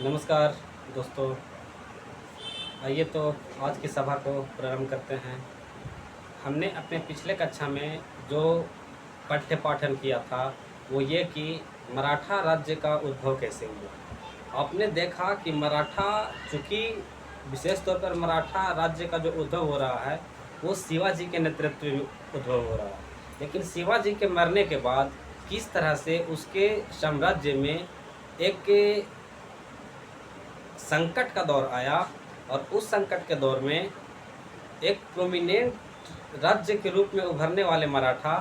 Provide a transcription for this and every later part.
नमस्कार दोस्तों। आइए तो आज की सभा को प्रारंभ करते हैं। हमने अपने पिछले कक्षा में जो पाठ्य पाठन किया था वो ये कि मराठा राज्य का उद्भव कैसे हुआ। आपने देखा कि मराठा, चूँकि विशेष तौर पर मराठा राज्य का जो उद्भव हो रहा है वो शिवाजी के नेतृत्व में उद्भव हो रहा है। लेकिन शिवाजी के मरने के बाद किस तरह से उसके साम्राज्य में एक संकट का दौर आया और उस संकट के दौर में एक प्रोमिनेंट राज्य के रूप में उभरने वाले मराठा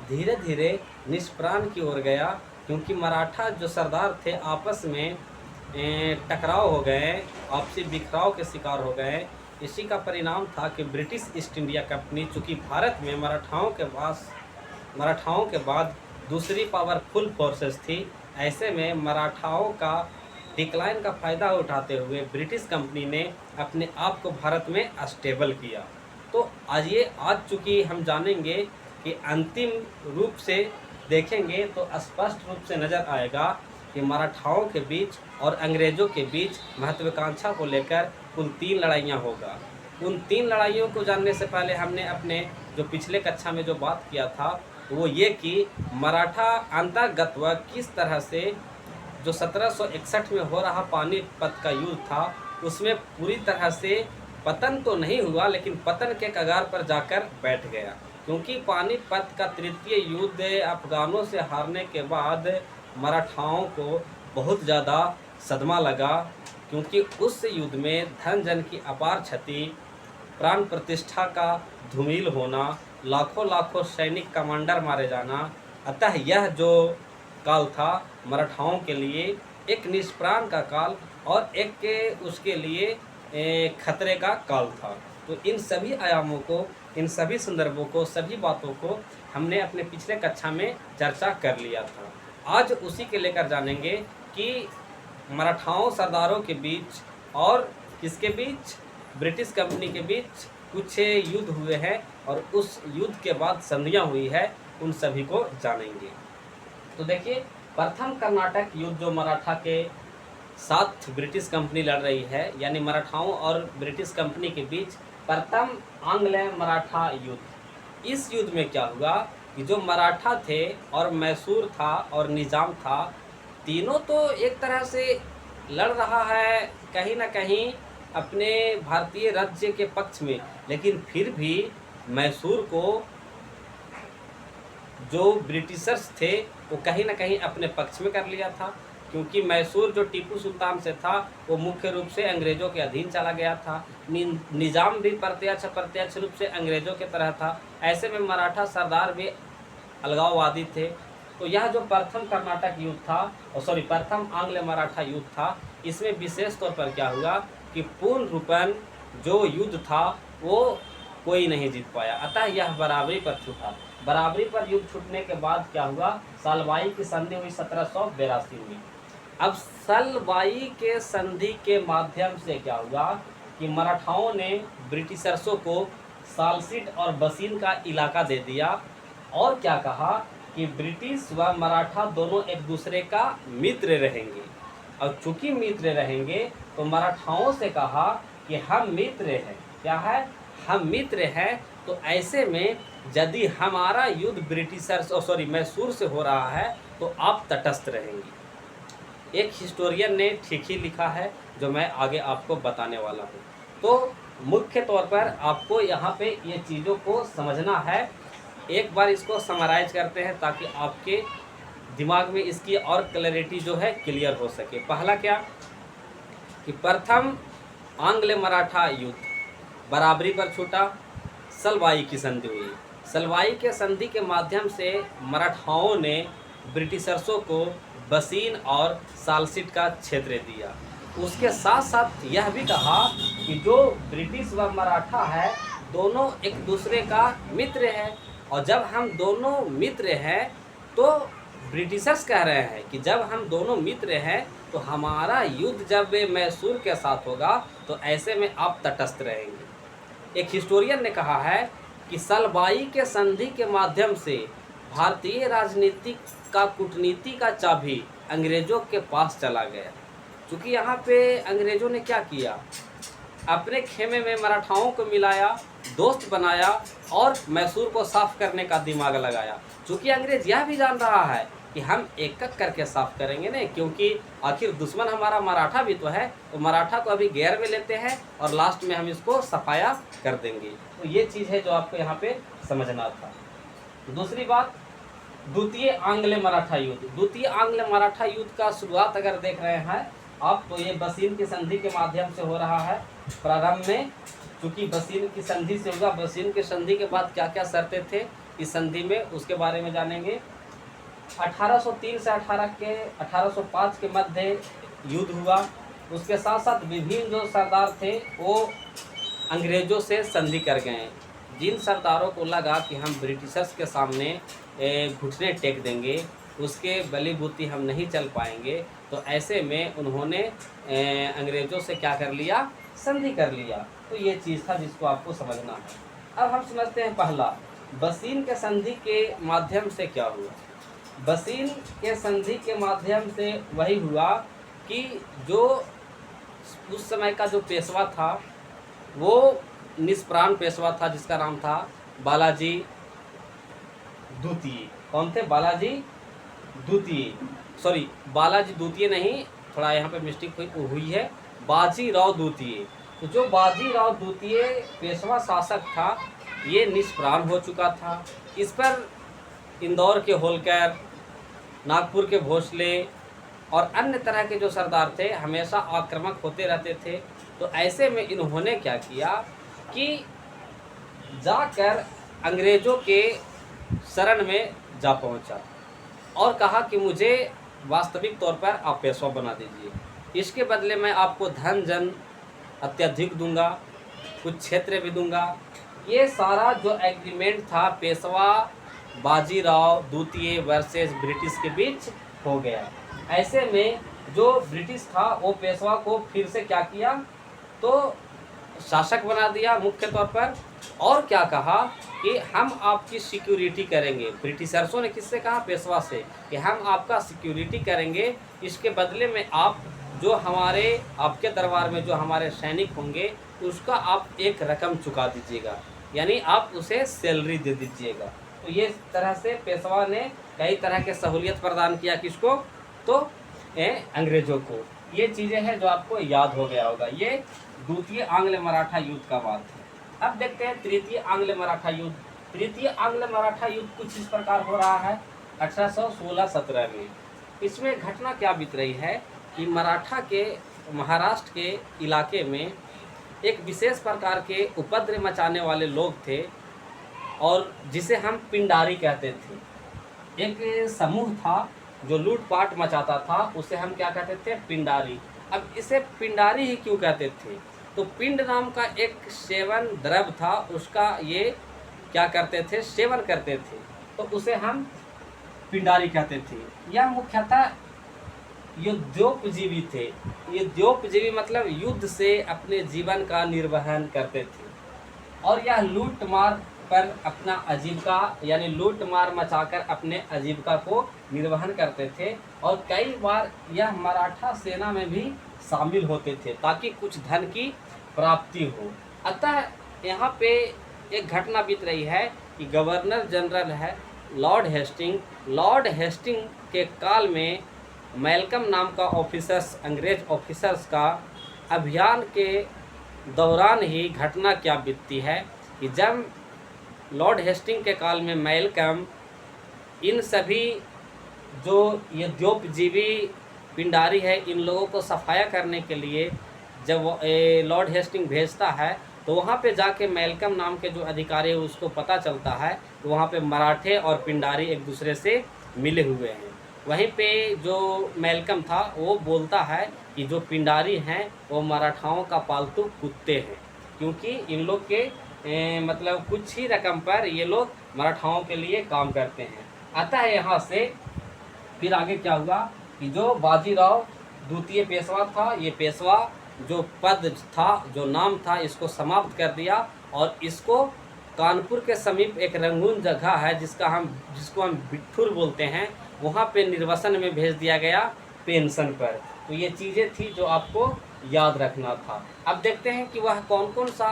धीरे धीरे निष्प्राण की ओर गया, क्योंकि मराठा जो सरदार थे आपस में टकराव हो गए, आपसी बिखराव के शिकार हो गए। इसी का परिणाम था कि ब्रिटिश ईस्ट इंडिया कंपनी, चूँकि भारत में मराठाओं के बाद दूसरी पावरफुल फोर्सेस थी, ऐसे में मराठाओं का डिक्लाइन का फ़ायदा उठाते हुए ब्रिटिश कंपनी ने अपने आप को भारत में स्टेबल किया। तो आज चूँकि हम जानेंगे कि अंतिम रूप से देखेंगे तो स्पष्ट रूप से नज़र आएगा कि मराठाओं के बीच और अंग्रेज़ों के बीच महत्वाकांक्षा को लेकर कुल 3 लड़ाइयाँ होगा। उन 3 लड़ाइयों को जानने से पहले हमने अपने जो पिछले कक्षा में जो बात किया था वो ये कि मराठा अंतर्गतवा किस तरह से जो 1761 में हो रहा पानीपत का युद्ध था उसमें पूरी तरह से पतन तो नहीं हुआ, लेकिन पतन के कगार पर जाकर बैठ गया। क्योंकि पानीपत का तृतीय युद्ध अफगानों से हारने के बाद मराठाओं को बहुत ज़्यादा सदमा लगा, क्योंकि उस युद्ध में धन जन की अपार क्षति, प्राण प्रतिष्ठा का धूमिल होना, लाखों लाखों सैनिक कमांडर मारे जाना। अतः यह जो काल था मराठाओं के लिए एक निष्प्राण का काल और एक उसके लिए खतरे का काल था। तो इन सभी आयामों को, इन सभी संदर्भों को, सभी बातों को हमने अपने पिछले कक्षा में चर्चा कर लिया था। आज उसी के लेकर जानेंगे कि मराठाओं सरदारों के बीच और किसके बीच, ब्रिटिश कंपनी के बीच कुछ युद्ध हुए हैं और उस युद्ध के बाद संधियाँ हुई है, उन सभी को जानेंगे। तो देखिए, प्रथम कर्नाटक युद्ध जो मराठा के साथ ब्रिटिश कंपनी लड़ रही है, यानी मराठाओं और ब्रिटिश कंपनी के बीच प्रथम आंग्ल मराठा युद्ध। इस युद्ध में क्या हुआ कि जो मराठा थे और मैसूर था और निज़ाम था, तीनों तो एक तरह से लड़ रहा है कहीं ना कहीं अपने भारतीय राज्य के पक्ष में, लेकिन फिर भी मैसूर को जो ब्रिटिशर्स थे वो कहीं ना कहीं अपने पक्ष में कर लिया था, क्योंकि मैसूर जो टीपू सुल्तान से था वो मुख्य रूप से अंग्रेज़ों के अधीन चला गया था। निज़ाम भी प्रत्यक्ष रूप से अंग्रेज़ों के तरह था। ऐसे में मराठा सरदार भी अलगाववादी थे। तो यह जो प्रथम कर्नाटक युद्ध था, प्रथम आंग्ल मराठा युद्ध था, इसमें विशेष तौर पर क्या हुआ कि पूर्ण रूपन जो युद्ध था वो कोई नहीं जीत पाया। अतः यह बराबरी पर छूटा। बराबरी पर युद्ध छूटने के बाद क्या हुआ, सलवाई की संधि हुई 1782 में। अब सलवाई के संधि के माध्यम से क्या हुआ कि मराठाओं ने ब्रिटिशर्सों को सालसीट और बसीन का इलाका दे दिया और क्या कहा कि ब्रिटिश व मराठा दोनों एक दूसरे का मित्र रहेंगे। और चूंकि मित्र रहेंगे तो मराठाओं से कहा कि हम मित्र हैं। क्या है, हम मित्र हैं। तो ऐसे में यदि हमारा युद्ध मैसूर से हो रहा है तो आप तटस्थ रहेंगे। एक हिस्टोरियन ने ठीक ही लिखा है जो मैं आगे आपको बताने वाला हूँ। तो मुख्य तौर पर आपको यहाँ पे ये चीज़ों को समझना है। एक बार इसको समराइज करते हैं ताकि आपके दिमाग में इसकी और क्लैरिटी जो है क्लियर हो सके। पहला क्या कि प्रथम आंग्ल मराठा युद्ध बराबरी पर छूटा, सलवाई की संधि हुई। सलवाई के संधि के माध्यम से मराठाओं ने ब्रिटिशर्सों को बसीन और सालसीट का क्षेत्र दिया। उसके साथ साथ यह भी कहा कि जो ब्रिटिश व मराठा है दोनों एक दूसरे का मित्र है, और जब हम दोनों मित्र हैं तो ब्रिटिशर्स कह रहे हैं कि जब हम दोनों मित्र हैं तो हमारा युद्ध जब मैसूर के साथ होगा तो ऐसे में आप तटस्थ रहेंगे। एक हिस्टोरियन ने कहा है कि सलवाई के संधि के माध्यम से भारतीय राजनीति का, कूटनीति का चाबी अंग्रेज़ों के पास चला गया। क्योंकि यहाँ पे अंग्रेज़ों ने क्या किया, अपने खेमे में मराठाओं को मिलाया, दोस्त बनाया और मैसूर को साफ करने का दिमाग लगाया। चूँकि अंग्रेज़ यह भी जान रहा है कि हम एक एक करके साफ करेंगे नहीं, क्योंकि आखिर दुश्मन हमारा मराठा भी तो है, तो मराठा को अभी घेर में लेते हैं और लास्ट में हम इसको सफाया कर देंगे। तो ये चीज़ है जो आपको यहाँ पे समझना था। दूसरी बात, द्वितीय आंग्ल मराठा युद्ध। द्वितीय आंग्ल मराठा युद्ध का शुरुआत अगर देख रहे हैं आप, तो ये बसीन की संधि के माध्यम से हो रहा है। प्रारंभ में चूँकि बसीन की संधि से होगा, बसीन की संधि के बाद क्या क्या शर्तें थे इस संधि में, उसके बारे में जानेंगे। 1803 से 1805 के मध्य युद्ध हुआ। उसके साथ साथ विभिन्न जो सरदार थे वो अंग्रेज़ों से संधि कर गए। जिन सरदारों को लगा कि हम ब्रिटिशर्स के सामने घुटने टेक देंगे, उसके बलीबूती हम नहीं चल पाएंगे, तो ऐसे में उन्होंने अंग्रेज़ों से क्या कर लिया, संधि कर लिया। तो ये चीज़ था जिसको आपको समझना है। अब हम समझते हैं पहला, बसीन के संधि के माध्यम से क्या हुआ। बसीन के संधि के माध्यम से वही हुआ कि जो उस समय का जो पेशवा था वो निष्प्राण पेशवा था, जिसका नाम था बालाजी द्वितीय। कौन थे? बालाजी द्वितीय, सॉरी बालाजी द्वितीय नहीं, थोड़ा यहाँ पे मिस्टेक हुई है, बाजीराव द्वितीय। तो जो बाजीराव द्वितीय पेशवा शासक था ये निष्प्राण हो चुका था। इस पर इंदौर के होलकर, नागपुर के भोसले और अन्य तरह के जो सरदार थे हमेशा आक्रामक होते रहते थे। तो ऐसे में इन्होंने क्या किया कि जाकर अंग्रेज़ों के शरण में जा पहुंचा और कहा कि मुझे वास्तविक तौर पर आप पेशवा बना दीजिए, इसके बदले मैं आपको धन जन अत्यधिक दूंगा, कुछ क्षेत्र भी दूंगा। ये सारा जो एग्रीमेंट था पेशवा बाजीराव द्वितीय वर्सेस ब्रिटिश के बीच हो गया। ऐसे में जो ब्रिटिश था वो पेशवा को फिर से क्या किया, तो शासक बना दिया मुख्य तौर पर, और क्या कहा कि हम आपकी सिक्योरिटी करेंगे। ब्रिटिशर्सों ने किससे कहा? पेशवा से, कि हम आपका सिक्योरिटी करेंगे, इसके बदले में आप जो हमारे आपके दरबार में जो हमारे सैनिक होंगे उसका आप एक रकम चुका दीजिएगा, यानी आप उसे सैलरी दे दीजिएगा। तो ये तरह से पेशवा ने कई तरह के सहूलियत प्रदान किया, किसको? तो अंग्रेज़ों को। ये चीज़ें हैं जो आपको याद हो गया होगा। ये द्वितीय आंग्ल मराठा युद्ध का बात है। अब देखते हैं तृतीय आंग्ल मराठा युद्ध। तृतीय आंग्ल मराठा युद्ध कुछ इस प्रकार हो रहा है 1816-17 में। इसमें घटना क्या बीत रही है कि मराठा के महाराष्ट्र के इलाके में एक विशेष प्रकार के उपद्रव मचाने वाले लोग थे और जिसे हम पिंडारी कहते थे। एक समूह था जो लूटपाट मचाता था, उसे हम क्या कहते थे? पिंडारी। अब इसे पिंडारी ही क्यों कहते थे? तो पिंड नाम का एक सेवन द्रव्य था, उसका ये क्या करते थे? सेवन करते थे, तो उसे हम पिंडारी कहते थे। यह मुख्यतः युद्धोपजीवी थे। युद्धोपजीवी मतलब युद्ध से अपने जीवन का निर्वहन करते थे और यह लूट मार पर अपना आजीविका यानी लूट मार मचाकर अपने आजीविका को निर्वहन करते थे और कई बार यह मराठा सेना में भी शामिल होते थे ताकि कुछ धन की प्राप्ति हो। अतः यहाँ पे एक घटना बीत रही है कि गवर्नर जनरल है लॉर्ड हेस्टिंग के काल में मैल्कम नाम का ऑफिसर्स, अंग्रेज ऑफिसर्स का अभियान के दौरान ही घटना क्या बीतती है कि जब लॉर्ड हेस्टिंग के काल में मैल्कम इन सभी जो युद्धोपजीवी पिंडारी है इन लोगों को सफाया करने के लिए जब लॉर्ड हेस्टिंग भेजता है तो वहाँ पे जाके मैल्कम नाम के जो अधिकारी है उसको पता चलता है तो वहाँ पे मराठे और पिंडारी एक दूसरे से मिले हुए हैं। वहीं पे जो मैल्कम था वो बोलता है कि जो पिंडारी हैं वो मराठाओं का पालतू कुत्ते हैं, क्योंकि इन लोग के मतलब कुछ ही रकम पर ये लोग मराठाओं के लिए काम करते हैं। अतः यहाँ से फिर आगे क्या हुआ कि जो बाजीराव द्वितीय पेशवा था, ये पेशवा जो पद था, जो नाम था, इसको समाप्त कर दिया और इसको कानपुर के समीप एक रंगून जगह है जिसको हम बिट्ठुर बोलते हैं, वहाँ पे निर्वासन में भेज दिया गया पेंशन पर। तो ये चीज़ें थी जो आपको याद रखना था। अब देखते हैं कि वह कौन कौन सा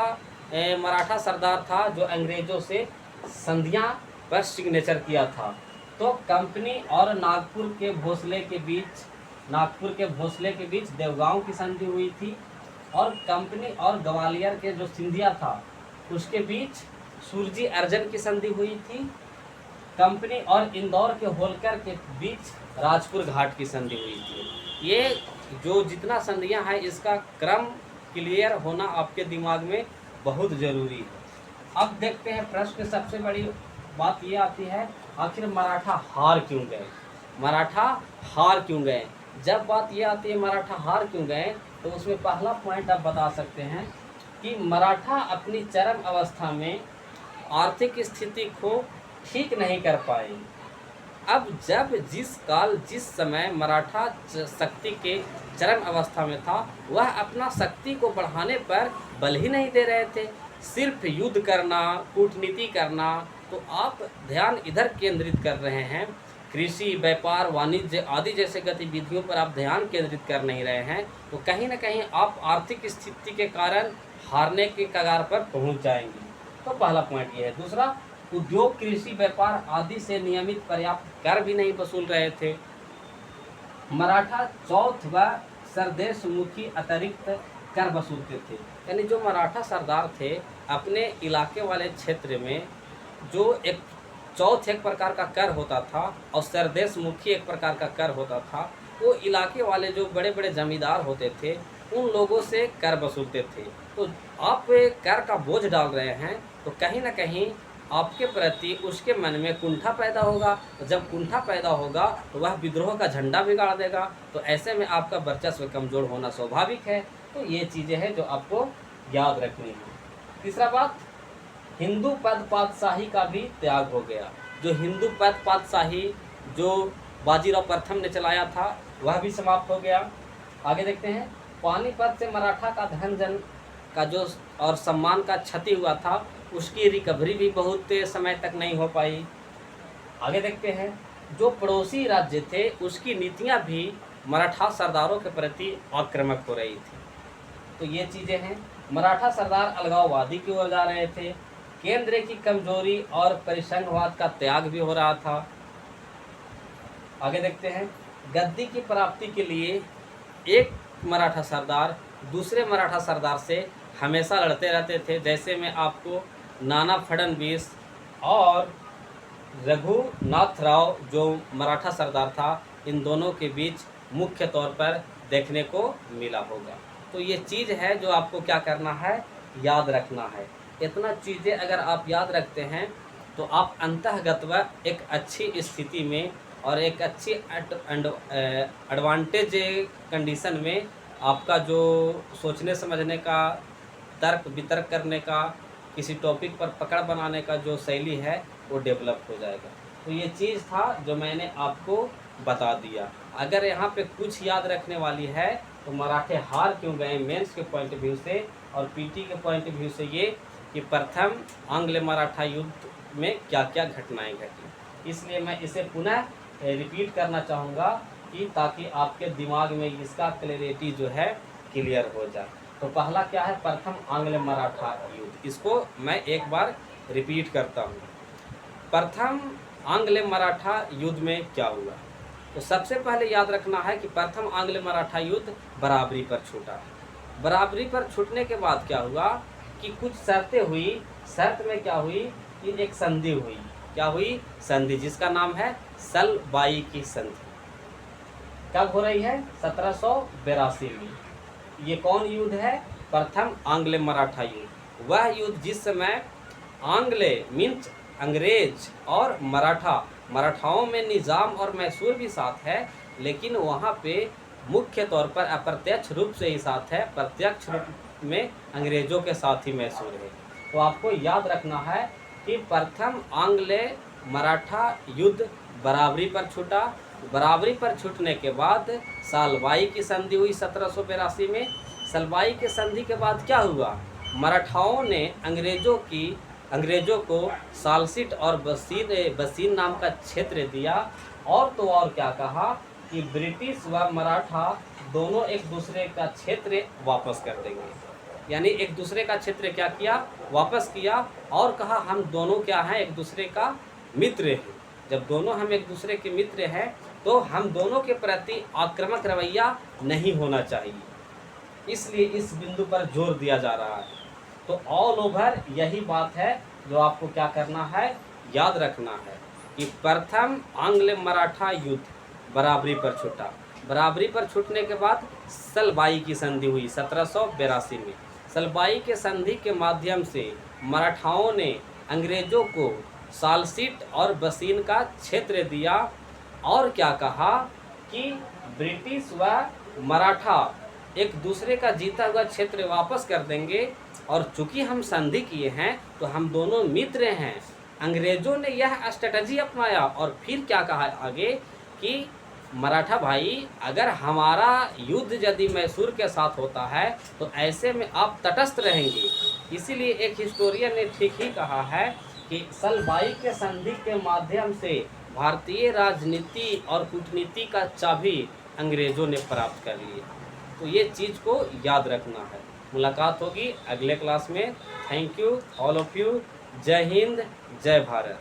मराठा सरदार था जो अंग्रेज़ों से संधियां पर सिग्नेचर किया था। तो कंपनी और नागपुर के भोसले के बीच देवगांव की संधि हुई थी, और कंपनी और ग्वालियर के जो सिंधिया था उसके बीच सुरजी अर्जन की संधि हुई थी। कंपनी और इंदौर के होलकर के बीच राजपुर घाट की संधि हुई थी। ये जो जितना संधियां हैं इसका क्रम क्लियर होना आपके दिमाग में बहुत ज़रूरी है। अब देखते हैं प्रश्न की सबसे बड़ी बात ये आती है, आखिर मराठा हार क्यों गए। मराठा हार क्यों गए। जब बात ये आती है मराठा हार क्यों गए, तो उसमें पहला पॉइंट आप बता सकते हैं कि मराठा अपनी चरम अवस्था में आर्थिक स्थिति को ठीक नहीं कर पाए। अब जब जिस समय मराठा शक्ति के चरम अवस्था में था, वह अपना शक्ति को बढ़ाने पर बल ही नहीं दे रहे थे, सिर्फ युद्ध करना, कूटनीति करना। तो आप ध्यान इधर केंद्रित कर रहे हैं, कृषि, व्यापार, वाणिज्य आदि जैसे गतिविधियों पर आप ध्यान केंद्रित कर नहीं रहे हैं। तो कहीं ना कहीं आप आर्थिक स्थिति के कारण हारने के कगार पर पहुंच जाएंगे। तो पहला पॉइंट ये है। दूसरा, उद्योग, कृषि, व्यापार आदि से नियमित पर्याप्त कर भी नहीं वसूल रहे थे। मराठा चौथ व सरदेशमुखी अतिरिक्त कर वसूलते थे। यानी जो मराठा सरदार थे, अपने इलाके वाले क्षेत्र में जो एक चौथ एक प्रकार का कर होता था और सरदेशमुखी एक प्रकार का कर होता था, वो इलाके वाले जो बड़े बड़े जमींदार होते थे उन लोगों से कर वसूलते थे। तो आप कर का बोझ डाल रहे हैं, तो कहीं ना कहीं आपके प्रति उसके मन में कुंठा पैदा होगा। तो जब कुंठा पैदा होगा तो वह विद्रोह का झंडा बिगाड़ देगा। तो ऐसे में आपका वर्चस्व कमज़ोर होना स्वाभाविक है। तो ये चीज़ें हैं जो आपको याद रखनी है। तीसरा बात, हिंदू पद पातशाही का भी त्याग हो गया। जो हिंदू पद पातशाही जो बाजीराव प्रथम ने चलाया था वह भी समाप्त हो गया। आगे देखते हैं, पानीपत से मराठा का धन जन का जो और सम्मान का क्षति हुआ था, उसकी रिकवरी भी बहुत समय तक नहीं हो पाई। आगे देखते हैं, जो पड़ोसी राज्य थे उसकी नीतियां भी मराठा सरदारों के प्रति आक्रामक हो रही थी। तो ये चीज़ें हैं। मराठा सरदार अलगाववादी की ओर जा रहे थे। केंद्र की कमजोरी और परिसंघवाद का त्याग भी हो रहा था। आगे देखते हैं, गद्दी की प्राप्ति के लिए एक मराठा सरदार दूसरे मराठा सरदार से हमेशा लड़ते रहते थे। जैसे मैं आपको नाना फडणवीस और रघुनाथ राव जो मराठा सरदार था, इन दोनों के बीच मुख्य तौर पर देखने को मिला होगा। तो ये चीज़ है जो आपको क्या करना है, याद रखना है। इतना चीज़ें अगर आप याद रखते हैं तो आप अंतःगत्वा एक अच्छी स्थिति में और एक अच्छी एडवांटेज कंडीशन में आपका जो सोचने समझने का, तर्क वितर्क करने का, किसी टॉपिक पर पकड़ बनाने का जो शैली है वो डेवलप हो जाएगा। तो ये चीज़ था जो मैंने आपको बता दिया। अगर यहाँ पे कुछ याद रखने वाली है तो मराठे हार क्यों गए मेंस के पॉइंट ऑफ व्यू से, और पीटी के पॉइंट ऑफ व्यू से ये कि प्रथम आंग्ल मराठा युद्ध में क्या क्या घटनाएं घटी। इसलिए मैं इसे पुनः रिपीट करना चाहूँगा कि ताकि आपके दिमाग में इसका क्लैरिटी जो है क्लियर हो जाए। तो पहला क्या है, प्रथम आंग्ल मराठा युद्ध। इसको मैं एक बार रिपीट करता हूँ। प्रथम आंग्ल मराठा युद्ध में क्या हुआ, तो सबसे पहले याद रखना है कि प्रथम आंग्ल मराठा युद्ध बराबरी पर छूटा। बराबरी पर छूटने के बाद क्या हुआ कि कुछ शर्तें हुई। शर्त में क्या हुई कि एक संधि हुई। क्या हुई? संधि, जिसका नाम है सलबाई की संधि। कब हो रही है? 1782 में। ये कौन युद्ध है? प्रथम आंग्ल मराठा युद्ध। वह युद्ध जिस समय आंग्ले मीन्स अंग्रेज और मराठाओं में निज़ाम और मैसूर भी साथ है, लेकिन वहाँ पे मुख्य तौर पर अप्रत्यक्ष रूप से ही साथ है, प्रत्यक्ष रूप में अंग्रेज़ों के साथ ही मैसूर है। तो आपको याद रखना है कि प्रथम आंग्ल मराठा युद्ध बराबरी पर छूटा। बराबरी पर छूटने के बाद सलबाई की संधि हुई 1782 में। सलबाई की संधि के बाद क्या हुआ? मराठाओं ने अंग्रेज़ों को सालसीट और बसीन नाम का क्षेत्र दिया, और तो और क्या कहा कि ब्रिटिश व मराठा दोनों एक दूसरे का क्षेत्र वापस कर देंगे। यानी एक दूसरे का क्षेत्र क्या किया, वापस किया, और कहा हम दोनों क्या हैं, एक दूसरे का मित्र हैं। जब दोनों हम एक दूसरे के मित्र हैं तो हम दोनों के प्रति आक्रामक रवैया नहीं होना चाहिए, इसलिए इस बिंदु पर जोर दिया जा रहा है। तो ऑल ओवर यही बात है जो आपको क्या करना है, याद रखना है कि प्रथम आंग्ल मराठा युद्ध बराबरी पर छूटा। बराबरी पर छूटने के बाद सलबाई की संधि हुई 1782 में। सलबाई के संधि के माध्यम से मराठाओं ने अंग्रेजों को सालसीट और बसीन का क्षेत्र दिया, और क्या कहा कि ब्रिटिश व मराठा एक दूसरे का जीता हुआ क्षेत्र वापस कर देंगे, और चूंकि हम संधि किए हैं तो हम दोनों मित्र हैं। अंग्रेजों ने यह स्ट्रेटजी अपनाया, और फिर क्या कहा आगे कि मराठा भाई, अगर हमारा युद्ध यदि मैसूर के साथ होता है तो ऐसे में आप तटस्थ रहेंगे। इसीलिए एक हिस्टोरियन ने ठीक ही कहा है कि सलबाई के संधि के माध्यम से भारतीय राजनीति और कूटनीति का चाबी अंग्रेजों ने प्राप्त कर लिया। तो ये चीज़ को याद रखना है। मुलाकात होगी अगले क्लास में। Thank you all of you. जय हिंद, जय भारत।